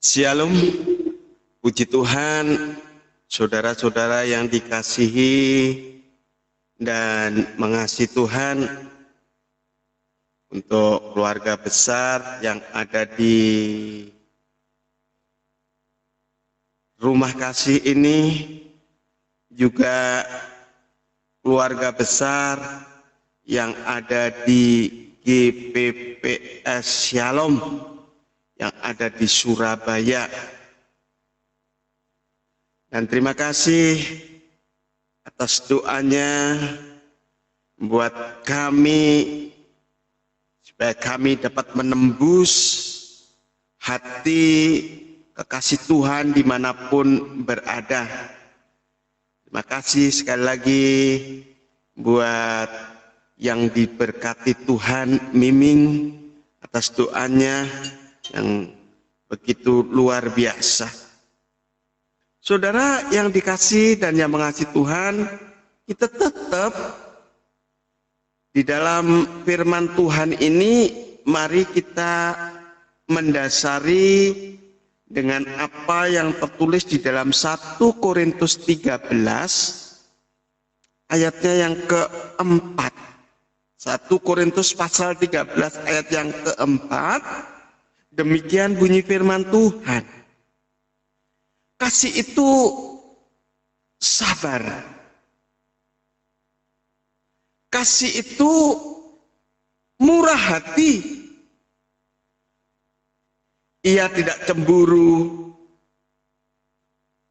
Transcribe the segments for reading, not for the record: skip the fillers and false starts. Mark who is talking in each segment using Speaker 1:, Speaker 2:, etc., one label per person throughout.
Speaker 1: Shalom, puji Tuhan, saudara-saudara yang dikasihi dan mengasihi Tuhan, untuk keluarga besar yang ada di rumah kasih ini, juga keluarga besar yang ada di GPPS Shalom yang ada di Surabaya. Dan terima kasih atas doanya buat kami, supaya kami dapat menembus hati kekasih Tuhan dimanapun berada. Terima kasih sekali lagi buat yang diberkati Tuhan Miming atas doanya yang begitu luar biasa. Saudara yang dikasih dan yang mengasihi Tuhan, kita tetap di dalam firman Tuhan ini, mari kita mendasari dengan apa yang tertulis di dalam 1 Korintus 13 ayatnya yang keempat. 1 Korintus pasal 13 ayat yang keempat. Demikian bunyi firman Tuhan. Kasih itu sabar. Kasih itu murah hati. Ia tidak cemburu.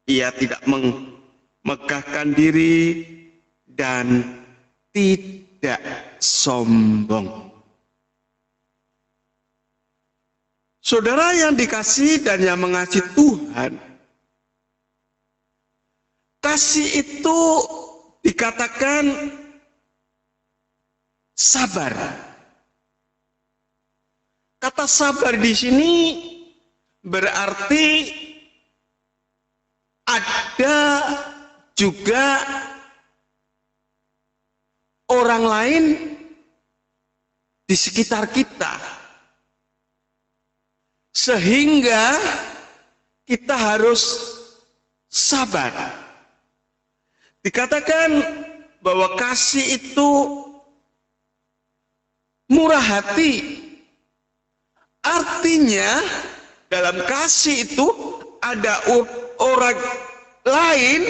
Speaker 1: Ia tidak memegahkan diri dan tidak sombong. Saudara yang dikasihi dan yang mengasihi Tuhan, kasih itu dikatakan sabar. Kata sabar di sini berarti ada juga orang lain di sekitar kita, sehingga kita harus sabar. Dikatakan bahwa kasih itu murah hati. Artinya dalam kasih itu ada orang lain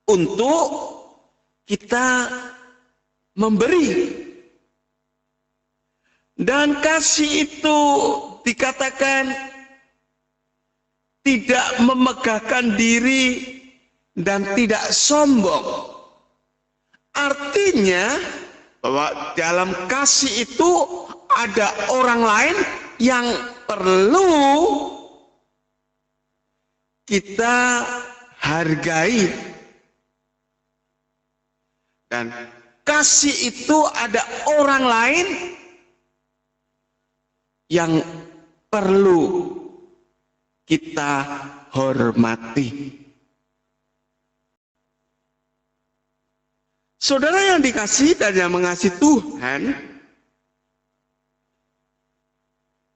Speaker 1: untuk kita memberi. Dan kasih itu dikatakan tidak memegahkan diri dan tidak sombong. Artinya bahwa dalam kasih itu ada orang lain yang perlu kita hargai. Dan kasih itu ada orang lain yang perlu kita hormati. Saudara yang dikasihi dan yang mengasihi Tuhan,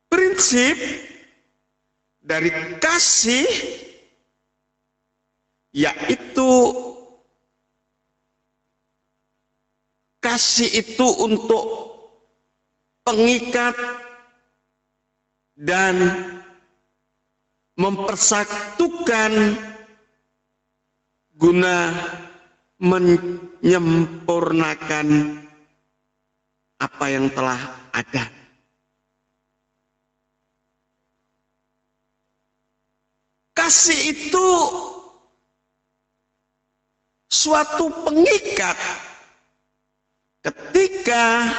Speaker 1: prinsip dari kasih yaitu kasih itu untuk pengikat dan mempersatukan guna menyempurnakan apa yang telah ada. Kasih itu suatu pengikat. Ketika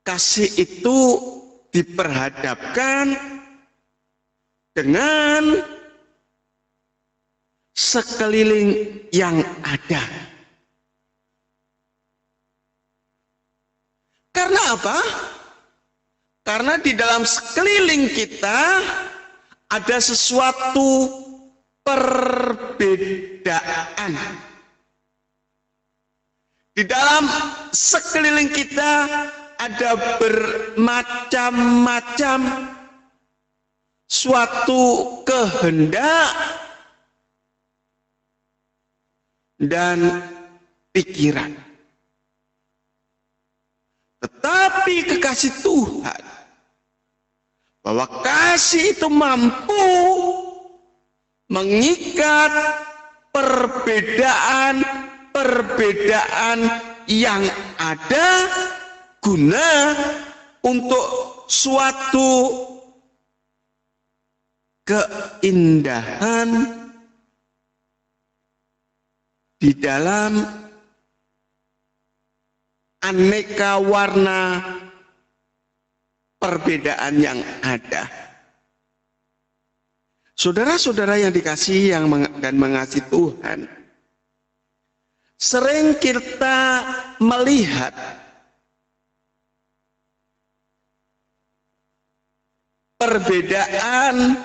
Speaker 1: kasih itu diperhadapkan dengan sekeliling yang ada. Karena apa? Karena di dalam sekeliling kita ada sesuatu perbedaan. Di dalam sekeliling kita ada bermacam-macam suatu kehendak dan pikiran. Tetapi kekasih Tuhan, bahwa kasih itu mampu mengikat perbedaan yang ada guna untuk suatu keindahan di dalam aneka warna perbedaan yang ada. Saudara-saudara yang dikasihi dan mengasihi Tuhan, sering kita melihat perbedaan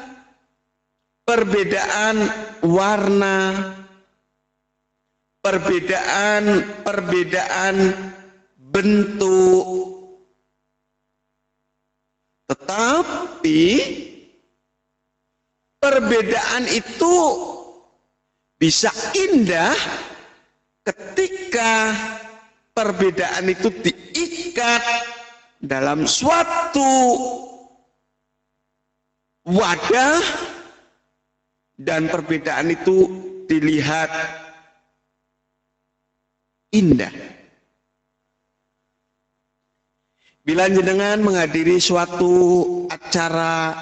Speaker 1: warna, perbedaan bentuk, tetapi perbedaan itu bisa indah ketika perbedaan itu diikat dalam suatu wadah dan perbedaan itu dilihat indah. Bila jenengan menghadiri suatu acara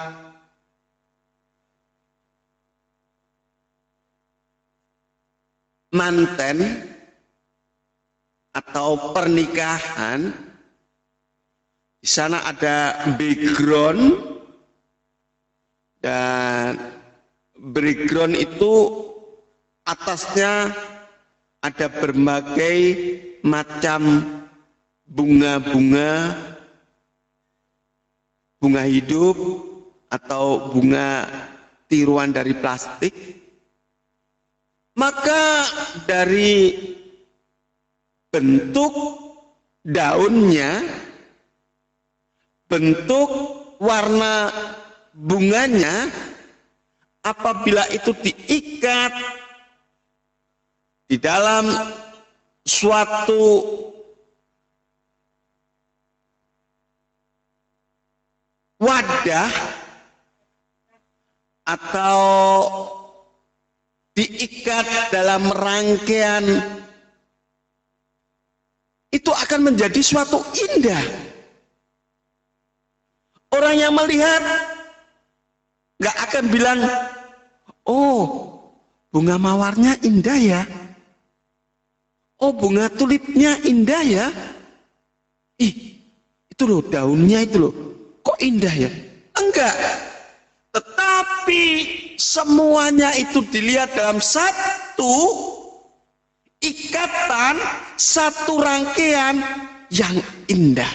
Speaker 1: manten atau pernikahan, di sana ada background, dan background itu atasnya ada berbagai macam bunga-bunga, bunga hidup atau bunga tiruan dari plastik. Maka dari bentuk daunnya, bentuk warna bunganya, apabila itu diikat di dalam suatu wadah atau diikat dalam rangkaian, itu akan menjadi suatu indah. Orang yang melihat nggak akan bilang, oh bunga mawarnya indah ya, oh bunga tulipnya indah ya, ih itu loh daunnya itu loh, kok indah ya? Enggak. Tetapi semuanya itu dilihat dalam satu ikatan, satu rangkaian yang indah.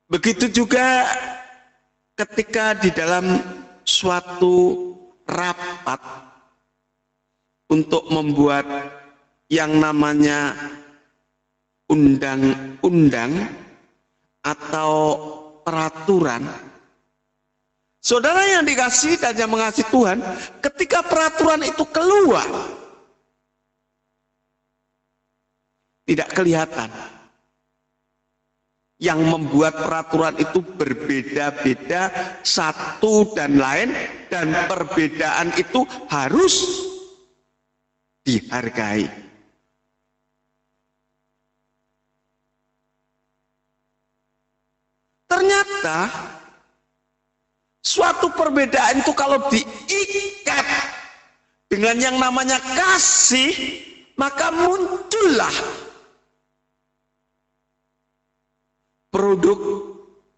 Speaker 1: Begitu juga ketika di dalam suatu rapat untuk membuat yang namanya undang-undang atau peraturan. Saudara yang dikasihi dan yang mengasihi Tuhan, ketika peraturan itu keluar, tidak kelihatan. Yang membuat peraturan itu berbeda-beda satu dan lain, dan perbedaan itu harus dihargai. Ternyata suatu perbedaan itu kalau diikat dengan yang namanya kasih, maka muncullah produk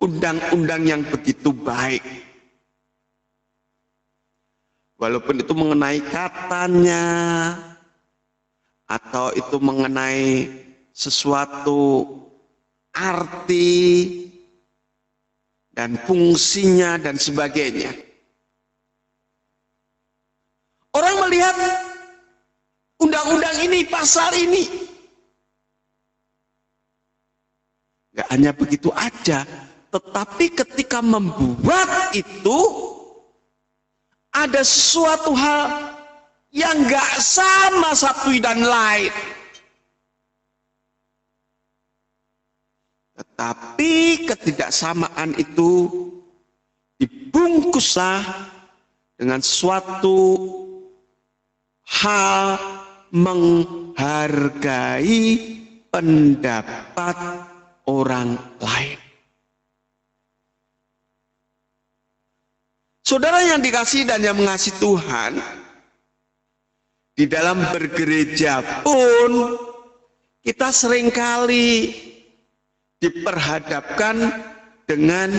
Speaker 1: undang-undang yang begitu baik. Walaupun itu mengenai katanya, atau itu mengenai sesuatu arti dan fungsinya dan sebagainya. Orang melihat undang-undang ini, pasal ini, gak hanya begitu aja, Tetapi ketika membuat itu, ada sesuatu hal yang gak sama satu dan lain. Tetapi ketidaksamaan itu dibungkuslah dengan suatu hal menghargai pendapat orang lain. Saudara yang dikasihi dan yang mengasihi Tuhan, di dalam bergereja pun kita seringkali diperhadapkan dengan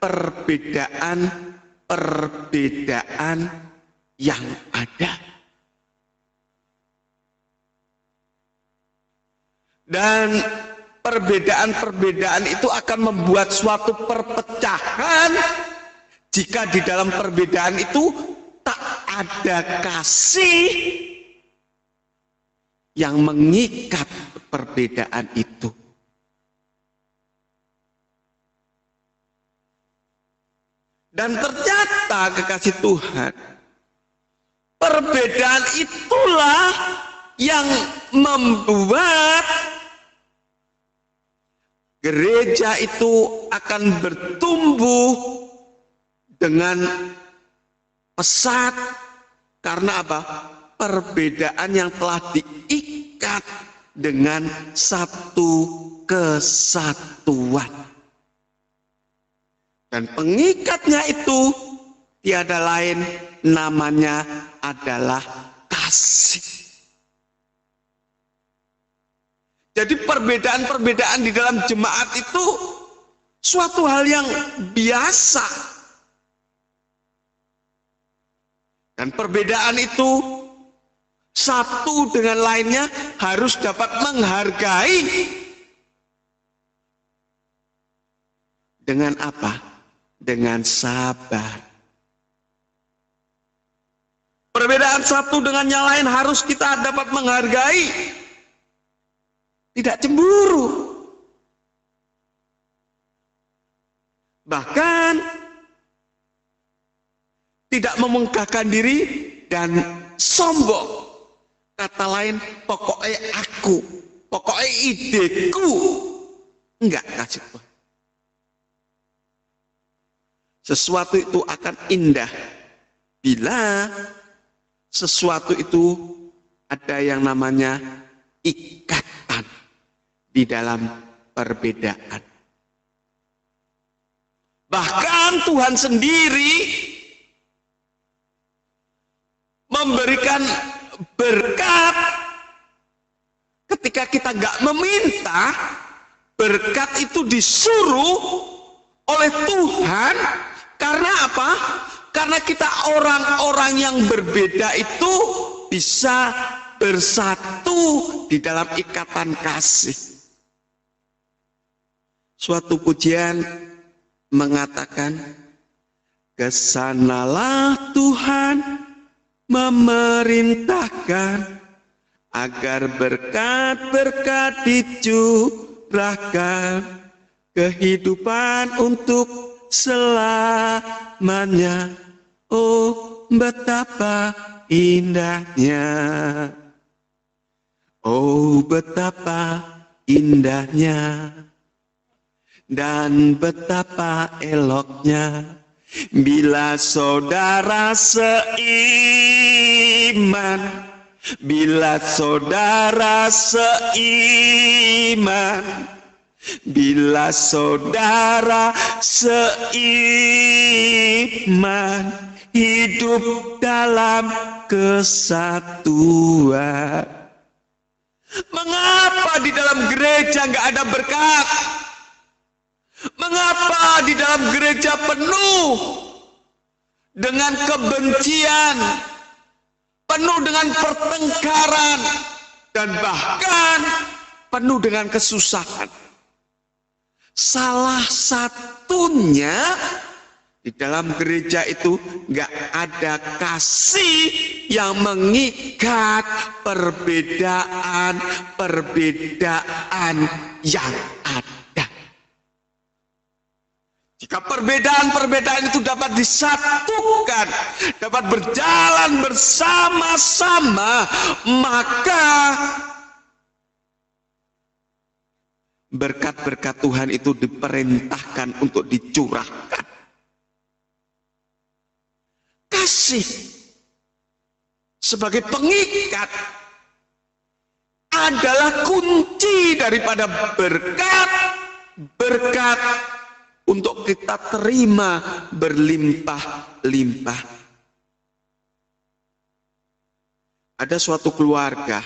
Speaker 1: perbedaan-perbedaan yang ada. Dan perbedaan-perbedaan itu akan membuat suatu perpecahan jika di dalam perbedaan itu tak ada kasih yang mengikat perbedaan itu. Dan ternyata kekasih Tuhan, perbedaan itulah yang membuat gereja itu akan bertumbuh dengan pesat. Karena apa? Perbedaan yang telah diikat dengan satu kesatuan. Dan pengikatnya itu tiada lain, namanya adalah kasih. Jadi perbedaan-perbedaan di dalam jemaat itu suatu hal yang biasa. Dan perbedaan itu satu dengan lainnya harus dapat menghargai. Dengan apa? Dengan sabar. Perbedaan satu dengan yang lain harus kita dapat menghargai. Tidak cemburu. Bahkan tidak memegahkan diri dan sombong. Kata lain, pokoknya aku, pokoknya ideku. Enggak, kasih Tuhan. Sesuatu itu akan indah bila sesuatu itu ada yang namanya ikatan di dalam perbedaan. Bahkan Tuhan sendiri memberikan berkat ketika kita nggak meminta. Berkat itu disuruh oleh Tuhan. Karena apa? Karena kita orang-orang yang berbeda itu bisa bersatu di dalam ikatan kasih. Suatu pujian mengatakan, kesanalah Tuhan memerintahkan agar berkat-berkat dicurahkan, kehidupan untuk selamanya. Oh, betapa indahnya. Oh, betapa indahnya. Dan betapa eloknya bila saudara seiman, bila saudara seiman, bila saudara seiman, hidup dalam kesatuan. Mengapa di dalam gereja nggak ada berkat? Mengapa di dalam gereja penuh dengan kebencian, penuh dengan pertengkaran, dan bahkan penuh dengan kesusahan? Salah satunya di dalam gereja itu nggak ada kasih yang mengikat perbedaan-perbedaan yang ada. Jika perbedaan-perbedaan itu dapat disatukan, dapat berjalan bersama-sama, maka berkat-berkat Tuhan itu diperintahkan untuk dicurahkan. Kasih sebagai pengikat adalah kunci daripada berkat untuk kita terima berlimpah-limpah. Ada suatu keluarga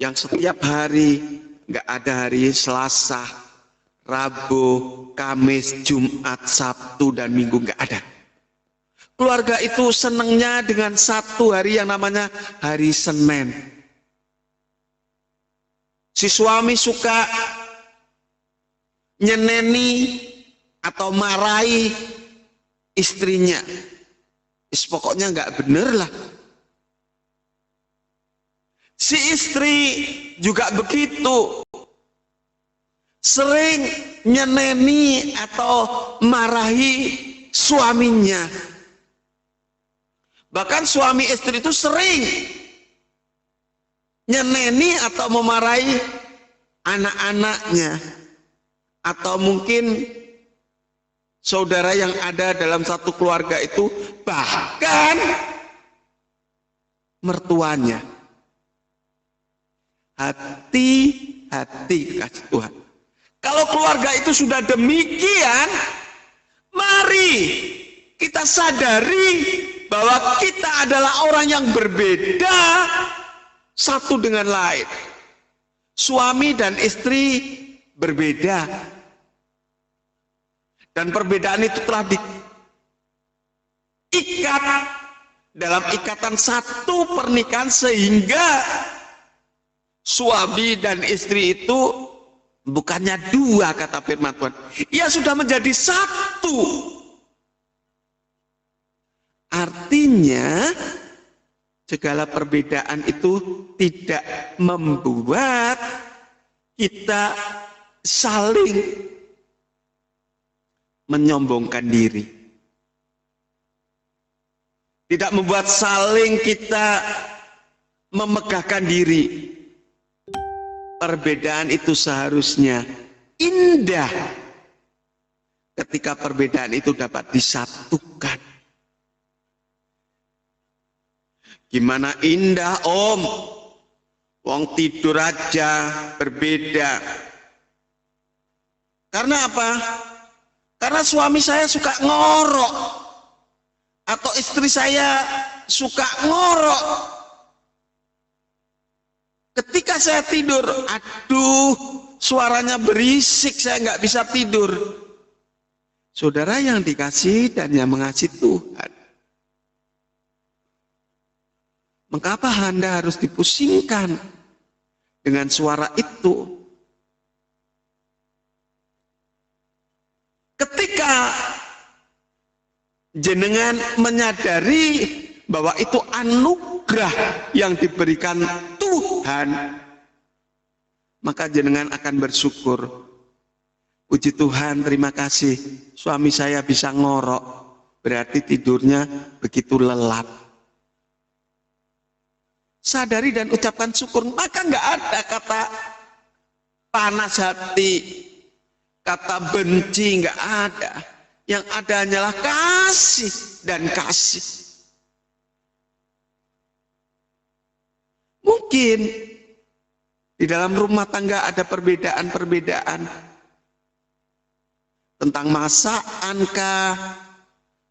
Speaker 1: yang setiap hari, nggak ada hari Selasa, Rabu, Kamis, Jumat, Sabtu, dan Minggu, nggak ada. Keluarga itu senangnya dengan satu hari yang namanya hari Senin. Si suami suka nyeneni atau marahi istrinya. Pokoknya nggak bener lah. Si istri juga begitu. Sering nyeneni atau marahi suaminya. Bahkan suami istri itu sering nyeneni atau memarahi anak-anaknya. Atau mungkin saudara yang ada dalam satu keluarga itu bahkan mertuanya. Hati-hati kasih Tuhan. Kalau keluarga itu sudah demikian, mari kita sadari bahwa kita adalah orang yang berbeda satu dengan lain. Suami dan istri berbeda, dan perbedaan itu telah diikat dalam ikatan satu pernikahan, sehingga suami dan istri itu bukannya dua, kata firman Tuhan, ia sudah menjadi satu. Artinya segala perbedaan itu tidak membuat kita saling menyombongkan diri. Tidak membuat saling kita memegahkan diri. Perbedaan itu seharusnya indah ketika perbedaan itu dapat disatukan. Gimana indah om, wong tidur aja berbeda. Karena apa? Karena suami saya suka ngorok, atau istri saya suka ngorok. Ketika saya tidur, aduh, suaranya berisik, saya nggak bisa tidur. Saudara yang dikasihi dan yang mengasihi Tuhan, mengapa Anda harus dipusingkan dengan suara itu? Ketika jenengan menyadari bahwa itu anugerah yang diberikan Tuhan, maka jenengan akan bersyukur. Puji Tuhan, terima kasih. Suami saya bisa ngorok, berarti tidurnya begitu lelap. Sadari dan ucapkan syukur, maka nggak ada kata panas hati, kata benci, nggak ada. Yang ada hanyalah kasih dan kasih. Mungkin di dalam rumah tangga ada perbedaan-perbedaan tentang masaankah,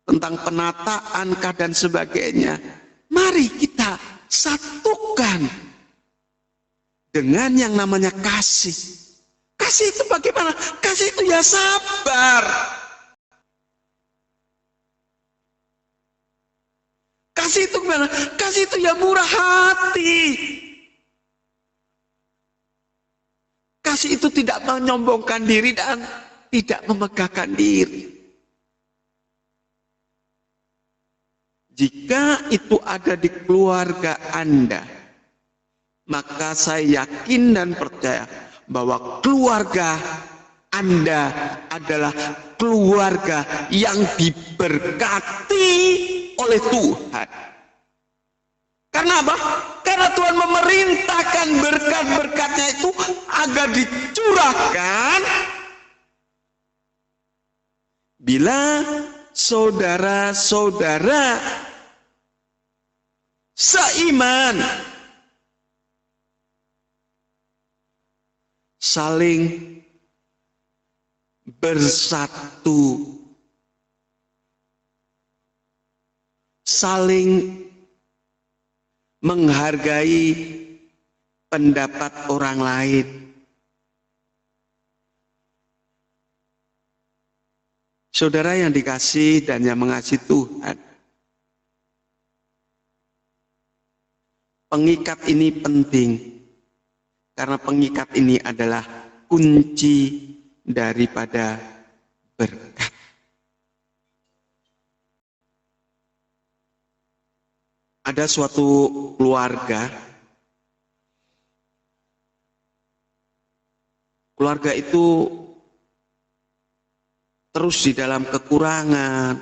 Speaker 1: tentang penataankah dan sebagainya. Mari kita satukan dengan yang namanya kasih. Kasih itu bagaimana? Kasih itu ya sabar. Kasih itu gimana? Kasih itu ya murah hati. Kasih itu tidak menyombongkan diri dan tidak memegahkan diri. Jika itu ada di keluarga Anda, maka saya yakin dan percaya bahwa keluarga Anda adalah keluarga yang diberkati oleh Tuhan. Karena apa? Karena Tuhan memerintahkan berkat-berkatnya itu agar dicurahkan bila saudara-saudara seiman, saling bersatu, saling menghargai pendapat orang lain. Saudara yang dikasih dan yang mengasihi Tuhan, pengikat ini penting karena pengikat ini adalah kunci daripada berkat. Ada suatu keluarga itu terus di dalam kekurangan,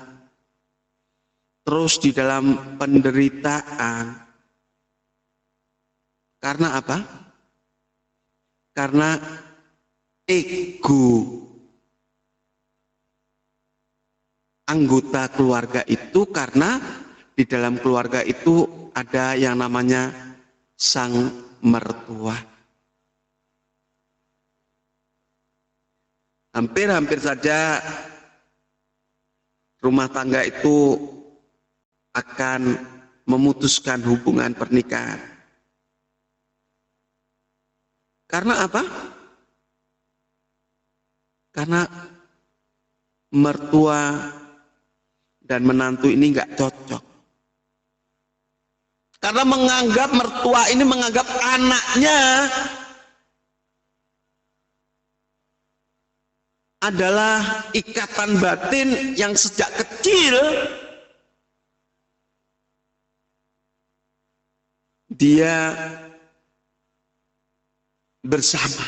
Speaker 1: terus di dalam penderitaan. Karena apa? Karena ego anggota keluarga itu, karena di dalam keluarga itu ada yang namanya sang mertua. Hampir-hampir saja rumah tangga itu akan memutuskan hubungan pernikahan. Karena apa? Karena mertua dan menantu ini nggak cocok. Karena menganggap mertua ini menganggap anaknya adalah ikatan batin yang sejak kecil dia bersama.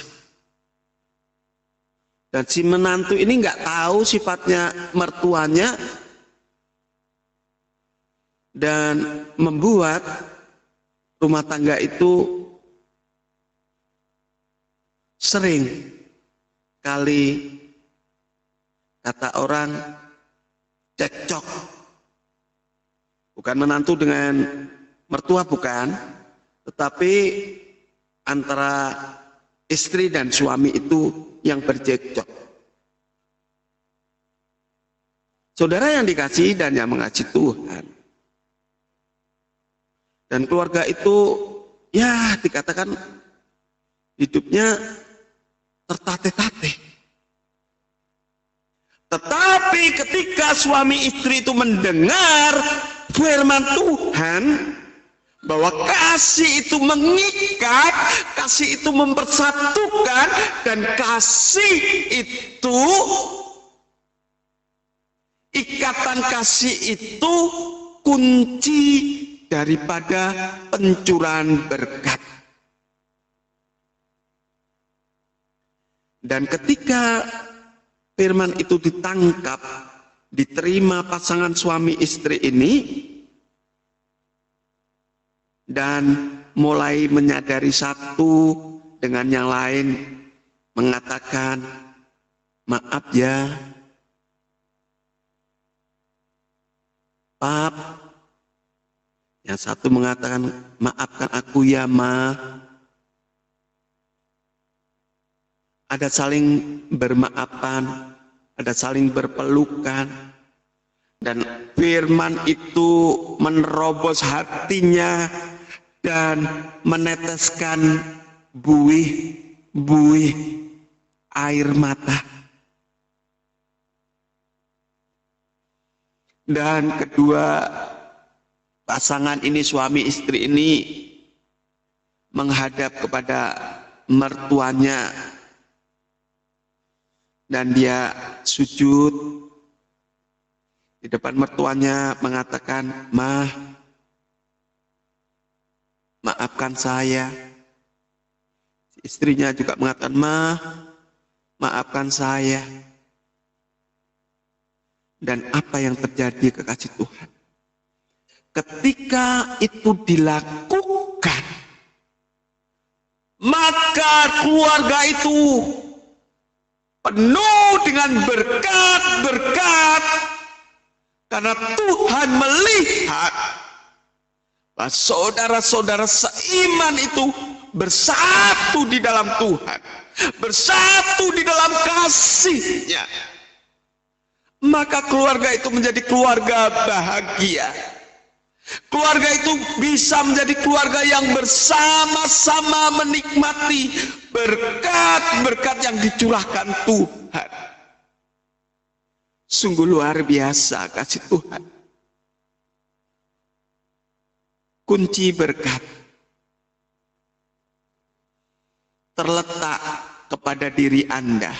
Speaker 1: Dan si menantu ini nggak tahu sifatnya mertuanya dan membuat rumah tangga itu sering kali, kata orang, cekcok. Bukan menantu dengan mertua, bukan, tetapi antara istri dan suami itu yang bercekcok. Saudara yang dikasihi dan yang mengasihi Tuhan, dan keluarga itu ya dikatakan hidupnya tertatih-tatih. Tetapi ketika suami istri itu mendengar firman Tuhan bahwa kasih itu mengikat, kasih itu mempersatukan, dan kasih itu, ikatan kasih itu kunci daripada pencurahan berkat. Dan ketika firman itu ditangkap, diterima pasangan suami istri ini, dan mulai menyadari satu dengan yang lain, mengatakan, maaf ya, Pap. Yang satu mengatakan, maafkan aku ya, Ma. Ada saling bermaafan, ada saling berpelukan, dan firman itu menerobos hatinya dan meneteskan buih-buih air mata. Dan kedua pasangan ini, suami istri ini, menghadap kepada mertuanya dan dia sujud di depan mertuanya mengatakan, "Ma, maafkan saya." Istrinya juga mengatakan, "Ma, maafkan saya. Dan apa yang terjadi kekasih Tuhan? Ketika itu dilakukan, maka keluarga itu penuh dengan berkat-berkat. Karena Tuhan melihat bahwa saudara-saudara seiman itu bersatu di dalam Tuhan, bersatu di dalam kasih-Nya. Maka keluarga itu menjadi keluarga bahagia. Keluarga itu bisa menjadi keluarga yang bersama-sama menikmati berkat-berkat yang dicurahkan Tuhan. Sungguh luar biasa kasih Tuhan. Kunci berkat terletak kepada diri Anda.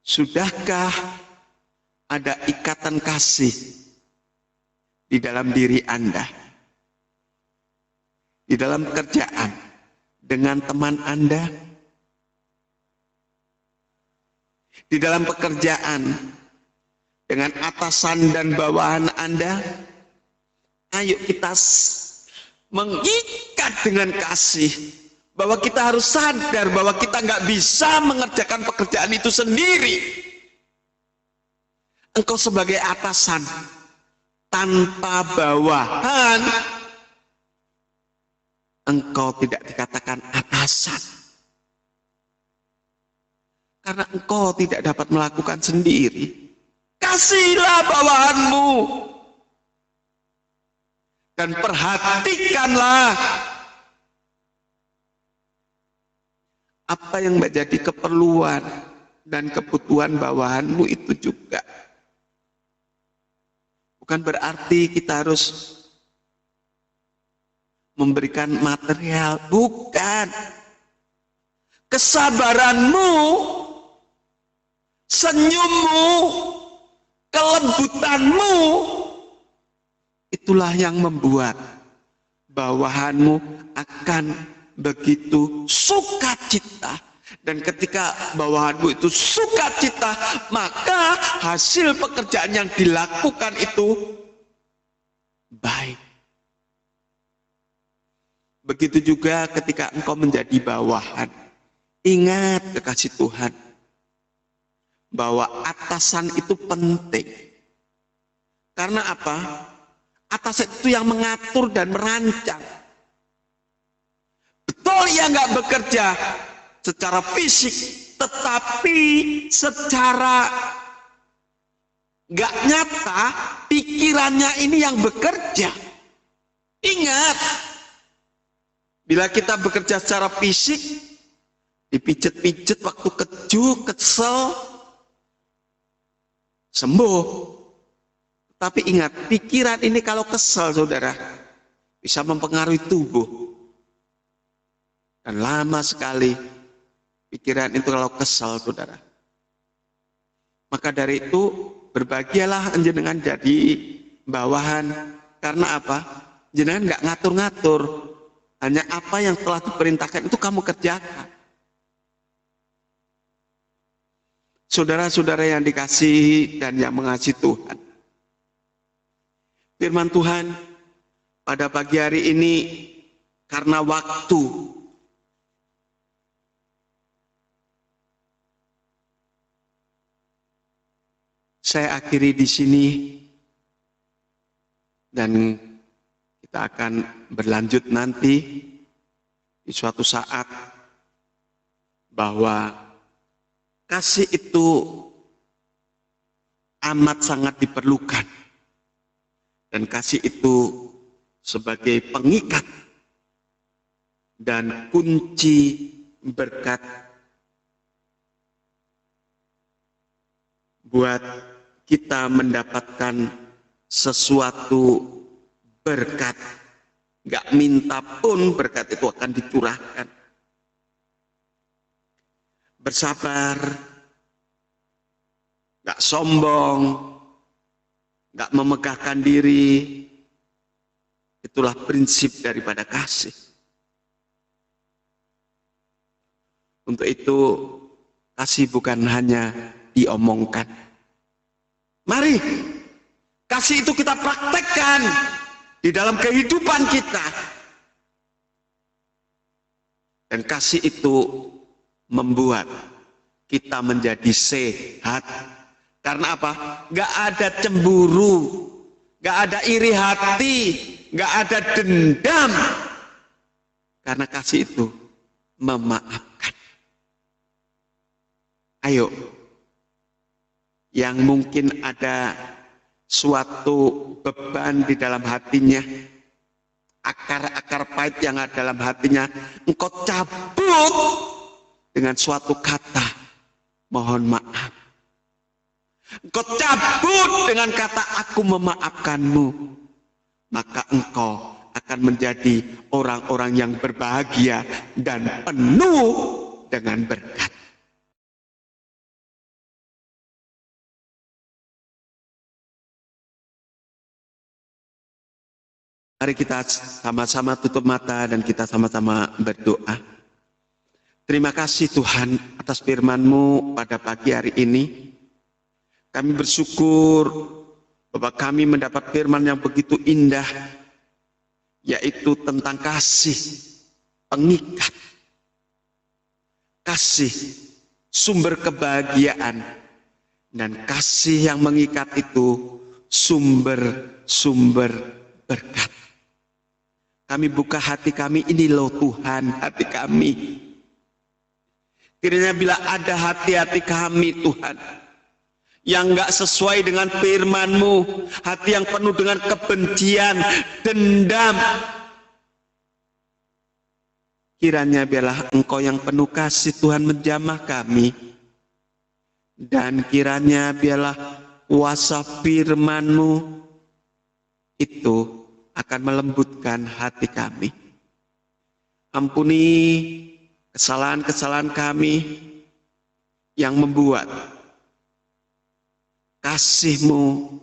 Speaker 1: Sudahkah ada ikatan kasih di dalam diri Anda? Di dalam pekerjaan, dengan teman Anda? Di dalam pekerjaan, dengan atasan dan bawahan Anda? Ayo kita mengikat dengan kasih. Bahwa kita harus sadar bahwa kita nggak bisa mengerjakan pekerjaan itu sendiri. Engkau sebagai atasan tanpa bawahan, engkau tidak dikatakan atasan. Karena engkau tidak dapat melakukan sendiri. Kasihlah bawahanmu. Dan perhatikanlah apa yang menjadi keperluan dan kebutuhan bawahanmu itu juga. Bukan berarti kita harus memberikan material, bukan. Kesabaranmu, senyummu, kelembutanmu, itulah yang membuat bawahanmu akan begitu sukacita. Dan ketika bawahanmu itu sukacita, maka hasil pekerjaan yang dilakukan itu baik. Begitu juga ketika engkau menjadi bawahan. Ingat kekasih Tuhan, bahwa atasan itu penting. Karena apa? Atasan itu yang mengatur dan merancang. Betul ia nggak bekerja secara fisik, tetapi secara nggak nyata pikirannya ini yang bekerja. Ingat, bila kita bekerja secara fisik, dipijet-pijet waktu keju, kesel, sembuh. Tapi ingat, pikiran ini kalau kesel, saudara, bisa mempengaruhi tubuh. Dan lama sekali pikiran itu kalau kesal, saudara. Maka dari itu berbahagialah jenengan jadi bawahan. Karena apa? Jenengan nggak ngatur-ngatur. Hanya apa yang telah diperintahkan itu kamu kerjakan. Saudara-saudara yang dikasihi dan yang mengasihi Tuhan. Firman Tuhan pada pagi hari ini karena waktu, saya akhiri di sini dan kita akan berlanjut nanti di suatu saat, bahwa kasih itu amat sangat diperlukan dan kasih itu sebagai pengikat dan kunci berkat buat kita mendapatkan sesuatu berkat. Gak minta pun berkat itu akan dicurahkan. Bersabar, gak sombong, gak memegahkan diri. Itulah prinsip daripada kasih. Untuk itu kasih bukan hanya diomongkan. Mari kasih itu kita praktekkan di dalam kehidupan kita. Dan kasih itu membuat kita menjadi sehat. Karena apa? Gak ada cemburu, gak ada iri hati, gak ada dendam. Karena kasih itu memaafkan. Ayo, yang mungkin ada suatu beban di dalam hatinya, akar-akar pahit yang ada dalam hatinya, engkau cabut dengan suatu kata, mohon maaf. Engkau cabut dengan kata, aku memaafkanmu. Maka engkau akan menjadi orang-orang yang berbahagia dan penuh dengan berkat. Mari kita sama-sama tutup mata dan kita sama-sama berdoa. Terima kasih Tuhan atas firman-Mu pada pagi hari ini. Kami bersyukur bahwa kami mendapat firman yang begitu indah, yaitu tentang kasih pengikat. Kasih sumber kebahagiaan, dan kasih yang mengikat itu sumber berkat. Kami buka hati kami, ini loh Tuhan hati kami. Kiranya bila ada hati-hati kami Tuhan yang gak sesuai dengan firman-Mu, hati yang penuh dengan kebencian, dendam, kiranya biarlah Engkau yang penuh kasih Tuhan menjamah kami. Dan kiranya biarlah kuasa firman-Mu itu akan melembutkan hati kami. Ampuni kesalahan-kesalahan kami yang membuat kasih-Mu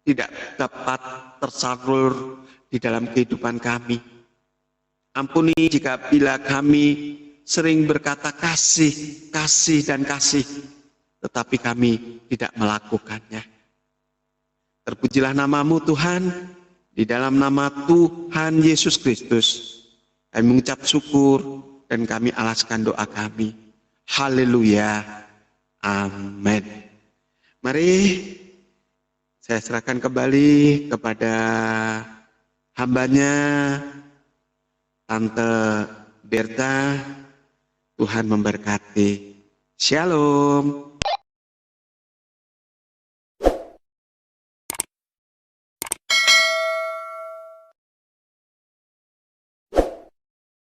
Speaker 1: tidak dapat tersalur di dalam kehidupan kami. Ampuni jika bila kami sering berkata kasih, kasih dan kasih, tetapi kami tidak melakukannya. Terpujilah nama-Mu Tuhan. Di dalam nama Tuhan Yesus Kristus, kami mengucap syukur dan kami alaskan doa kami. Haleluya. Amin. Mari saya serahkan kembali kepada hambanya, Tante Berta. Tuhan memberkati. Shalom.